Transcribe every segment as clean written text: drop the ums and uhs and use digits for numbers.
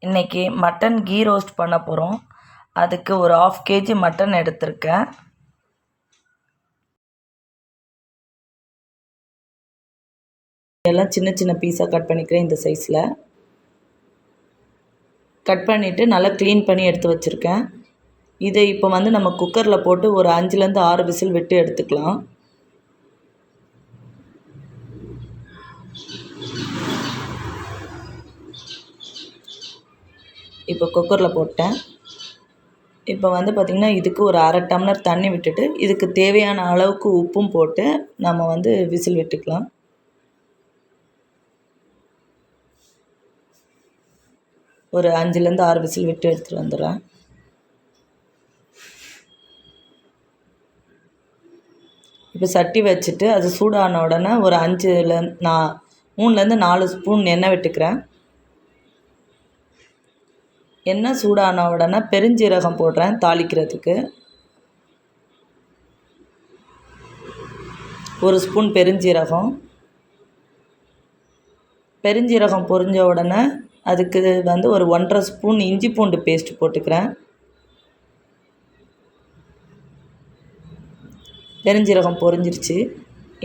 இன்றைக்கி mutton key roast பண்ண போகிறோம். அதுக்கு ஒரு 1/2 kg மட்டன் எடுத்திருக்கேன். எல்லாம் சின்ன சின்ன பீஸாக கட் பண்ணிக்கிறேன். இந்த சைஸில் கட் பண்ணிவிட்டு நல்லா க்ளீன் பண்ணி எடுத்து வச்சுருக்கேன். இதை இப்போ நம்ம குக்கரில் போட்டு ஒரு 5லேருந்து 6 விசில் விட்டு எடுத்துக்கலாம். இப்போ குக்கரில் போட்டேன். இப்போ பார்த்திங்கன்னா இதுக்கு ஒரு 1/2 டம்ளர் தண்ணி விட்டுட்டு இதுக்கு தேவையான அளவுக்கு உப்பும் போட்டு நம்ம விசில் விட்டுக்கலாம். ஒரு 5லேருந்து 6 விசில் விட்டு எடுத்துகிட்டு வந்துடுறேன். இப்போ சட்டி வச்சுட்டு அது சூடான உடனே ஒரு 3லேருந்து 4 ஸ்பூன் எண்ணெய் விட்டுக்கிறேன். எண்ணெய் சூடான உடனே பெருஞ்சீரகம் போடுறேன் தாளிக்கிறதுக்கு. 1 ஸ்பூன் பெருஞ்சீரகம் பொரிஞ்ச உடனே அதுக்கு ஒரு 1.5 ஸ்பூன் இஞ்சி பூண்டு பேஸ்ட் போட்டுக்கிறேன். பெருஞ்சீரகம் பொரிஞ்சிருச்சு.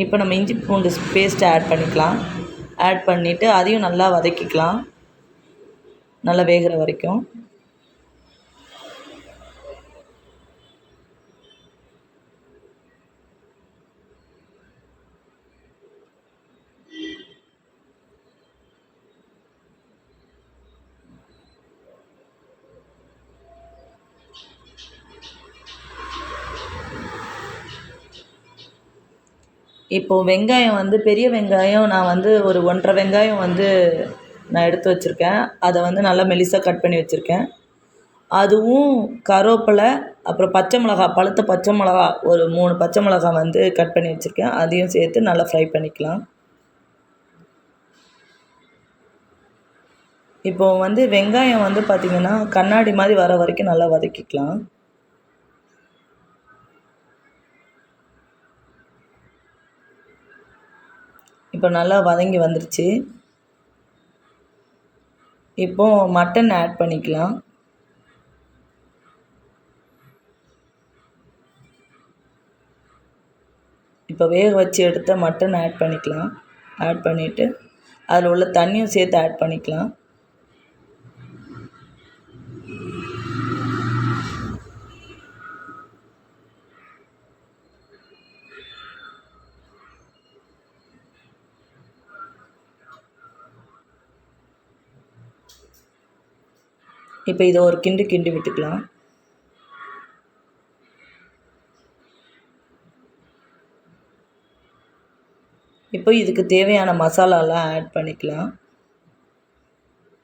இப்போ நம்ம இஞ்சி பூண்டு பேஸ்ட்டை ஆட் பண்ணிக்கலாம். ஆட் பண்ணிவிட்டு அதையும் நல்லா வதக்கிக்கலாம், நல்லா வேகிற வரைக்கும். இப்போது வெங்காயம் பெரிய வெங்காயம் நான் ஒரு 1.5 வெங்காயம் நான் எடுத்து வச்சுருக்கேன். அதை நல்லா மெலிசாக கட் பண்ணி வச்சுருக்கேன். அதுவும் கருவேப்பிலை, அப்புறம் பச்சை மிளகா, பழுத்த பச்சை மிளகா ஒரு 3 பச்சை மிளகா கட் பண்ணி வச்சுருக்கேன். அதையும் சேர்த்து நல்லா ஃப்ரை பண்ணிக்கலாம். இப்போது வெங்காயம் பார்த்திங்கன்னா கண்ணாடி மாதிரி வர வரைக்கும் நல்லா வதக்கிக்கலாம். இப்போ நல்லா வதங்கி வந்துருச்சு. இப்போது மட்டன் ஆட் பண்ணிக்கலாம். இப்போ வேக வச்சு எடுத்த மட்டன் ஆட் பண்ணிக்கலாம். ஆட் பண்ணிவிட்டு அதில் உள்ள தண்ணியும் சேர்த்து ஆட் பண்ணிக்கலாம். இப்போ இதை ஒரு கிண்டி விட்டுக்கலாம். இப்போ இதுக்கு தேவையான மசாலாலாம் ஆட் பண்ணிக்கலாம்.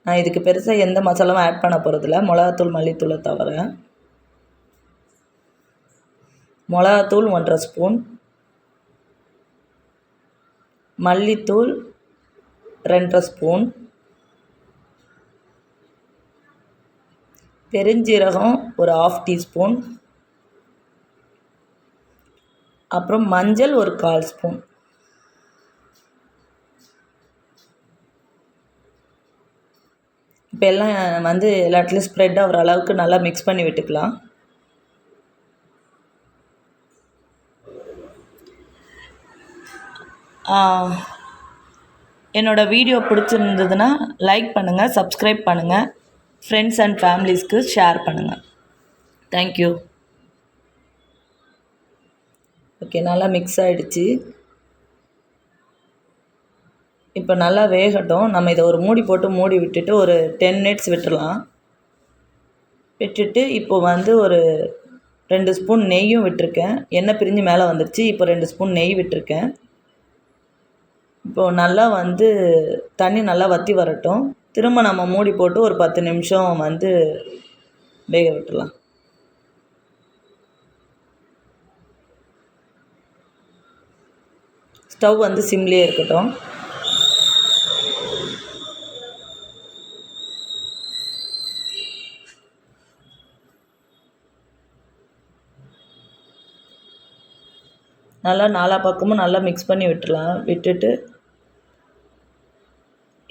நான் இதுக்கு பெருசாக எந்த மசாலாவும் ஆட் பண்ண போகிறதில்ல, மிளகாத்தூள் மல்லித்தூளை தவிர. மிளகாத்தூள் 1.5 ஸ்பூன், மல்லித்தூள் 2.5 ஸ்பூன், பெருஞ்சீரகம் ஒரு 1/2 டீஸ்பூன், அப்புறம் மஞ்சள் ஒரு 1/4 ஸ்பூன். இப்போ எல்லாம் எல்லாத்துலேயும் ஸ்ப்ரெட் ஆகிற அளவுக்கு நல்லா மிக்ஸ் பண்ணி விட்டுக்கலாம். என்னோடய வீடியோ பிடிச்சிருந்ததுன்னா லைக் பண்ணுங்கள், சப்ஸ்கிரைப் பண்ணுங்கள், ஃப்ரெண்ட்ஸ் அண்ட் ஃபேமிலிஸ்க்கு ஷேர் பண்ணுங்கள். தேங்க்யூ. ஓகே, நல்லா மிக்ஸ் ஆகிடுச்சு. இப்போ நல்லா வேகட்டும். நம்ம இதை ஒரு மூடி போட்டு மூடி விட்டுட்டு ஒரு 10 மினிட்ஸ் விட்டுடலாம். விட்டுட்டு இப்போது ஒரு 2 ஸ்பூன் நெய்யும் விட்டுருக்கேன். எண்ணெய் பிரிஞ்சு மேலே வந்துடுச்சு. இப்போ 2 ஸ்பூன் நெய் விட்டுருக்கேன். இப்போது நல்லா தண்ணி நல்லா வற்றி வரட்டும். திரும்ப நம்ம மூடி போட்டு ஒரு 10 நிமிஷம் வேக விட்டுடலாம். ஸ்டவ் சிம்லேயே இருக்கட்டும். நல்லா 4 பக்கமும் நல்லா மிக்ஸ் பண்ணி விட்டுடலாம். விட்டுட்டு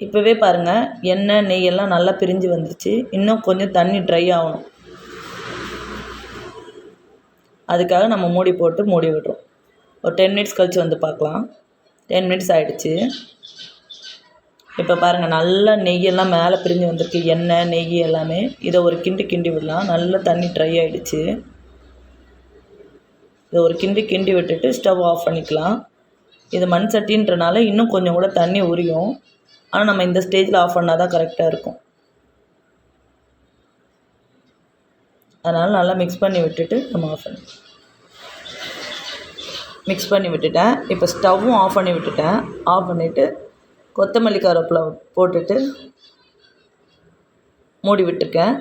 இப்போவே பாருங்கள் எண்ணெய் நெய்யெல்லாம் நல்லா பிரிஞ்சு வந்துருச்சு. இன்னும் கொஞ்சம் தண்ணி ட்ரை ஆகணும். அதுக்காக நம்ம மூடி போட்டு மூடி விடுறோம். ஒரு 10 மினிட்ஸ் கழித்து வந்து பார்க்கலாம். 10 மினிட்ஸ் ஆகிடுச்சு. இப்போ பாருங்கள் நல்லா நெய்யெல்லாம் மேலே பிரிஞ்சு வந்திருக்கு. எண்ணெய் நெய் எல்லாமே. இதை ஒரு கிண்டி விடலாம். நல்லா தண்ணி ட்ரை ஆகிடுச்சு. இதை ஒரு கிண்டி விட்டுட்டு ஸ்டவ் ஆஃப் பண்ணிக்கலாம். இது மண் சட்டின்றனால இன்னும் கொஞ்சம் கூட தண்ணி உரியும். ஆனால் நம்ம இந்த ஸ்டேஜில் ஆஃப் பண்ணால் தான் கரெக்டாக இருக்கும். அதனால் நல்லா மிக்ஸ் பண்ணி விட்டுட்டு நம்ம ஆஃப் பண்ணி மிக்ஸ் பண்ணி விட்டுட்டேன். இப்போ ஸ்டவ்வும் ஆஃப் பண்ணி விட்டுட்டேன். ஆஃப் பண்ணிவிட்டு கொத்தமல்லி கருவேப்பிலை போட்டுட்டு மூடி விட்டுருக்கேன்.